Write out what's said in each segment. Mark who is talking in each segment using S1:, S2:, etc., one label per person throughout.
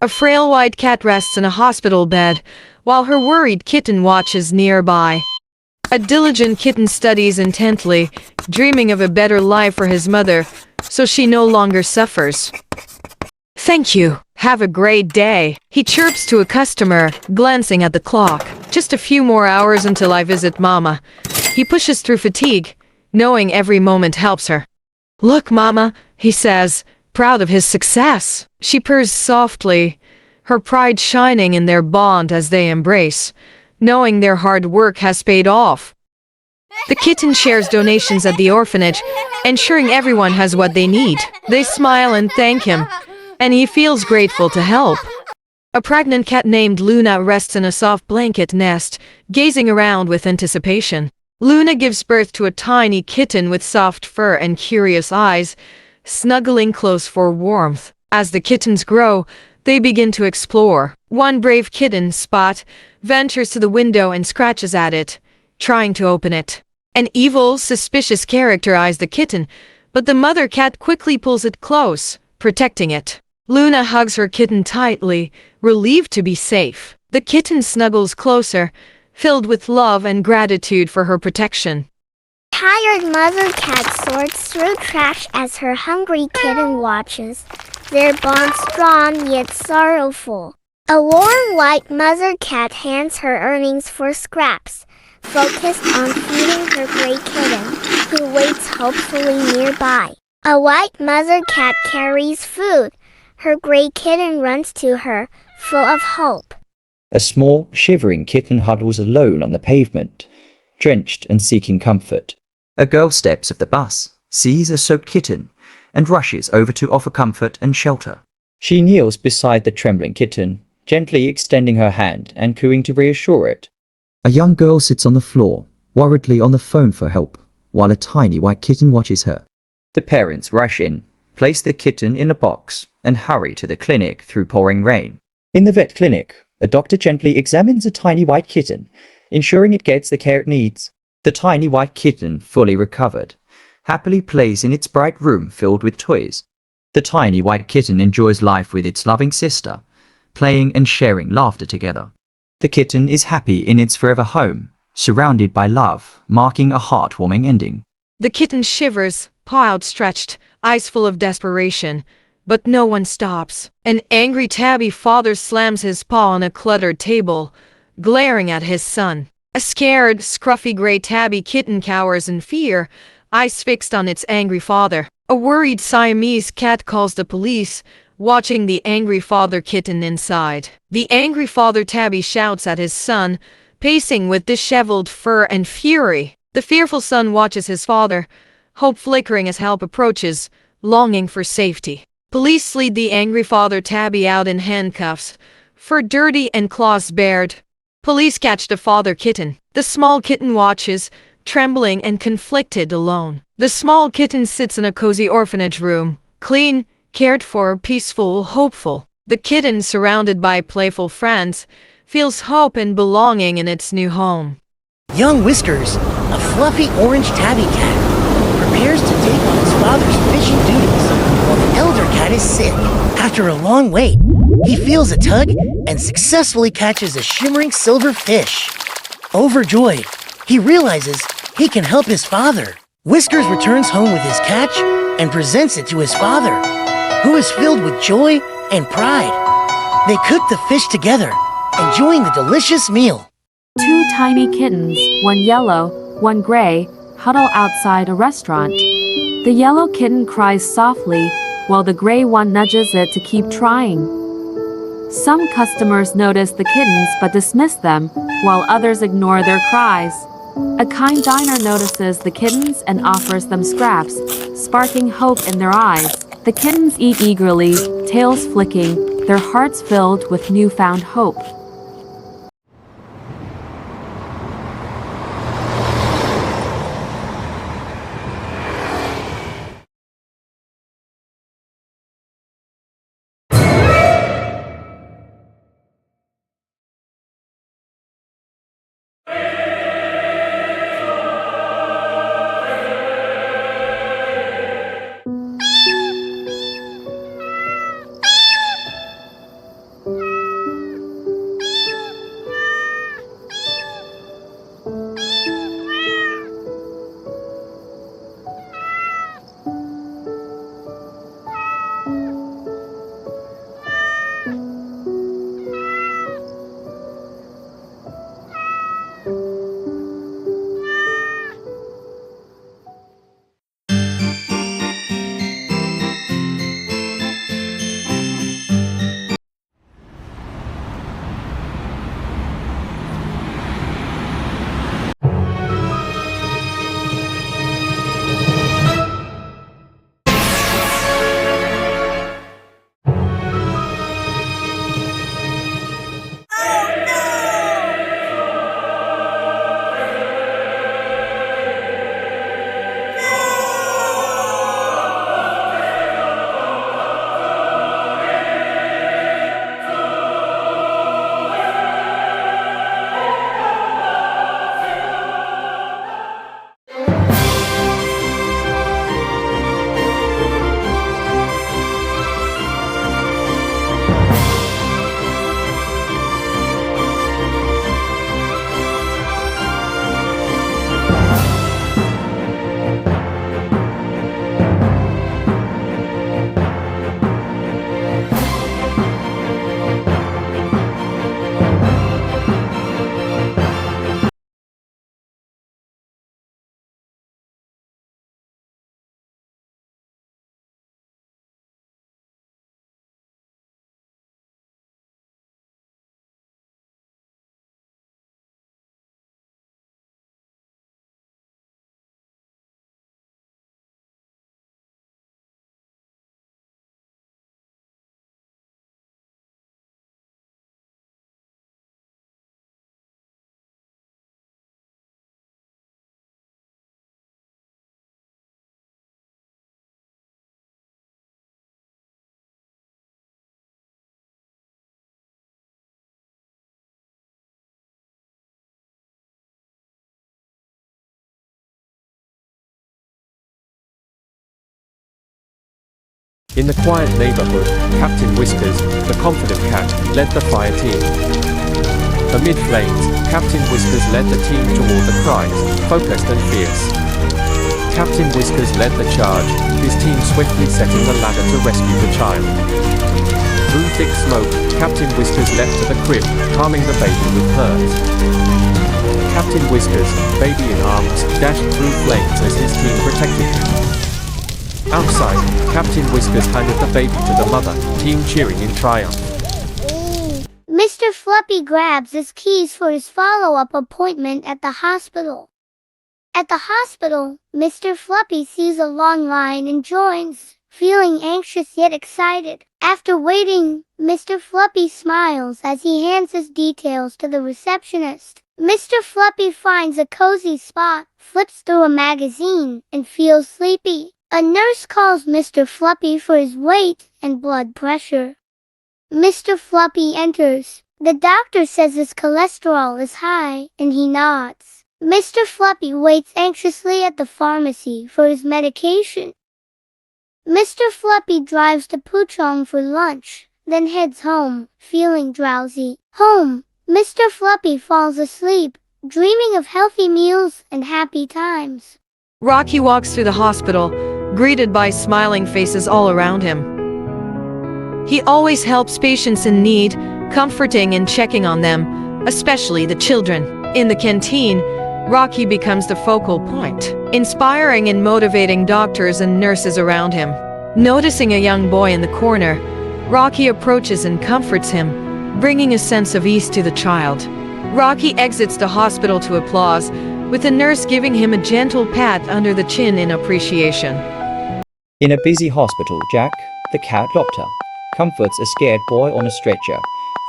S1: A frail white cat rests in a hospital bed, while her worried kitten watches nearby. A diligent kitten studies intently, dreaming of a better life for his mother, so she no longer suffers. Thank you. Have a great day. He chirps to a customer, glancing at the clock. Just a few more hours until I visit Mama. He pushes through fatigue, knowing every moment helps her. Look, Mama, he says, proud of his success. She purrs softly, her pride shining in their bond as they embrace, knowing their hard work has paid off. The kitten shares donations at the orphanage, ensuring everyone has what they need. They smile and thank him, and he feels grateful to help. A pregnant cat named Luna rests in a soft blanket nest, gazing around with anticipation. Luna gives birth to a tiny kitten with soft fur and curious eyes, snuggling close for warmth. As the kittens grow, they begin to explore. One brave kitten, Spot, ventures to the window and scratches at it, trying to open it. An evil, suspicious character eyes the kitten, but the mother cat quickly pulls it close, protecting it. Luna hugs her kitten tightly, relieved to be safe. The kitten snuggles closer, filled with love and gratitude for her protection.
S2: Tired mother cat sorts through trash as her hungry kitten watches, their bond strong yet sorrowful. A warm white mother cat hands her earnings for scraps, focused on feeding her gray kitten, who waits hopefully nearby. A white mother cat carries food. Her gray kitten runs to her, full of hope.
S3: A small, shivering kitten huddles alone on the pavement, drenched and seeking comfort. A girl steps off the bus, sees a soaked kitten, and rushes over to offer comfort and shelter. She kneels beside the trembling kitten, gently extending her hand and cooing to reassure it. A young girl sits on the floor, worriedly on the phone for help, while a tiny white kitten watches her. The parents rush in, place the kitten in a box, and hurry to the clinic through pouring rain. In the vet clinic, a doctor gently examines a tiny white kitten, ensuring it gets the care it needs. The tiny white kitten, fully recovered, happily plays in its bright room filled with toys. The tiny white kitten enjoys life with its loving sister, playing and sharing laughter together. The kitten is happy in its forever home, surrounded by love, marking a heartwarming ending.
S1: The kitten shivers, paw outstretched, eyes full of desperation, but no one stops. An angry tabby father slams his paw on a cluttered table, glaring at his son. A scared, scruffy gray tabby kitten cowers in fear, eyes fixed on its angry father. A worried Siamese cat calls the police, watching the angry father kitten inside. The angry father tabby shouts at his son, pacing with disheveled fur and fury. The fearful son watches his father, hope flickering as help approaches, longing for safety. Police lead the angry father tabby out in handcuffs, fur dirty and claws bared. Police catch the father kitten. The small kitten watches, trembling and conflicted alone. The small kitten sits in a cozy orphanage room, clean, cared for, peaceful, hopeful. The kitten, surrounded by playful friends, feels hope and belonging in its new home.
S4: Young Whiskers, a fluffy orange tabby cat, prepares to take on his father's fishing duties while the elder cat is sick. After a long wait, he feels a tug and successfully catches a shimmering silver fish. Overjoyed, he realizes he can help his father. Whiskers returns home with his catch and presents it to his father, who is filled with joy and pride. They cook the fish together, enjoying the delicious meal.
S5: Two tiny kittens, one yellow, one gray, huddle outside a restaurant. The yellow kitten cries softly, while the gray one nudges it to keep trying. Some customers notice the kittens but dismiss them, while others ignore their cries. A kind diner notices the kittens and offers them scraps, sparking hope in their eyes. The kittens eat eagerly, tails flicking, their hearts filled with newfound hope.
S6: In the quiet neighborhood, Captain Whiskers, the confident cat, led the fire team. Amid flames, Captain Whiskers led the team toward the cries, focused and fierce. Captain Whiskers led the charge, his team swiftly setting the ladder to rescue the child. Through thick smoke, Captain Whiskers leapt to the crib, calming the baby with purrs. Captain Whiskers, baby in arms, dashed through flames as his team protected him. Outside, Captain Whiskers handed the baby to the mother, team cheering in triumph.
S2: Mr. Fluffy grabs his keys for his follow-up appointment at the hospital. At the hospital, Mr. Fluffy sees a long line and joins, feeling anxious yet excited. After waiting, Mr. Fluffy smiles as he hands his details to the receptionist. Mr. Fluffy finds a cozy spot, flips through a magazine, and feels sleepy. A nurse calls Mr. Fluffy for his weight and blood pressure. Mr. Fluffy enters. The doctor says his cholesterol is high, and he nods. Mr. Fluffy waits anxiously at the pharmacy for his medication. Mr. Fluffy drives to Puchong for lunch, then heads home, feeling drowsy. Home, Mr. Fluffy falls asleep, dreaming of healthy meals and happy times.
S1: Rocky walks through the hospital, greeted by smiling faces all around him. He always helps patients in need, comforting and checking on them, especially the children. In the canteen, Rocky becomes the focal point, inspiring and motivating doctors and nurses around him. Noticing a young boy in the corner, Rocky approaches and comforts him, bringing a sense of ease to the child. Rocky exits the hospital to applause, with the nurse giving him a gentle pat under the chin in appreciation.
S3: In a busy hospital, Jack, the cat doctor, comforts a scared boy on a stretcher,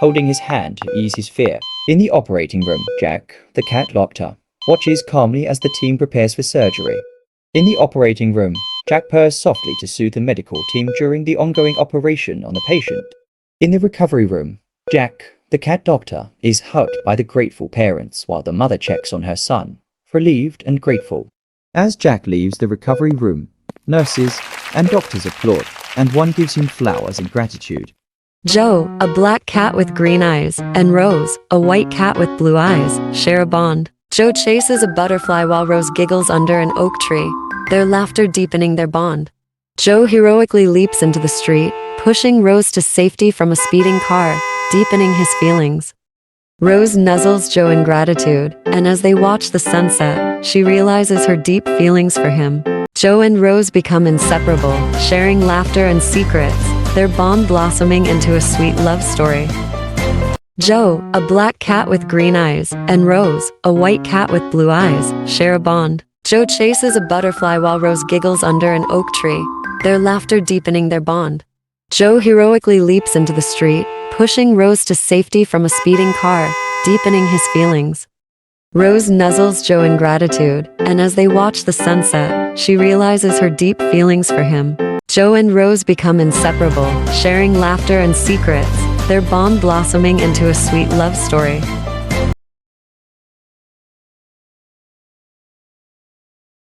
S3: holding his hand to ease his fear. In the operating room, Jack, the cat doctor, watches calmly as the team prepares for surgery. In the operating room, Jack purrs softly to soothe the medical team during the ongoing operation on the patient. In the recovery room, Jack, the cat doctor, is hugged by the grateful parents while the mother checks on her son, relieved and grateful. As Jack leaves the recovery room, nurses and doctors applaud, and one gives him flowers in gratitude.
S7: Joe, a black cat with green eyes, and Rose, a white cat with blue eyes, share a bond. Joe chases a butterfly while Rose giggles under an oak tree, their laughter deepening their bond. Joe heroically leaps into the street, pushing Rose to safety from a speeding car, deepening his feelings. Rose nuzzles Joe in gratitude, and as they watch the sunset, she realizes her deep feelings for him. Joe and Rose become inseparable, sharing laughter and secrets, their bond blossoming into a sweet love story. Joe, a black cat with green eyes, and Rose, a white cat with blue eyes, share a bond. Joe chases a butterfly while Rose giggles under an oak tree, their laughter deepening their bond. Joe heroically leaps into the street, pushing Rose to safety from a speeding car, deepening his feelings. Rose nuzzles Joe in gratitude, and as they watch the sunset, she realizes her deep feelings for him. Joe and Rose become inseparable, sharing laughter and secrets, their bond blossoming into a sweet love story.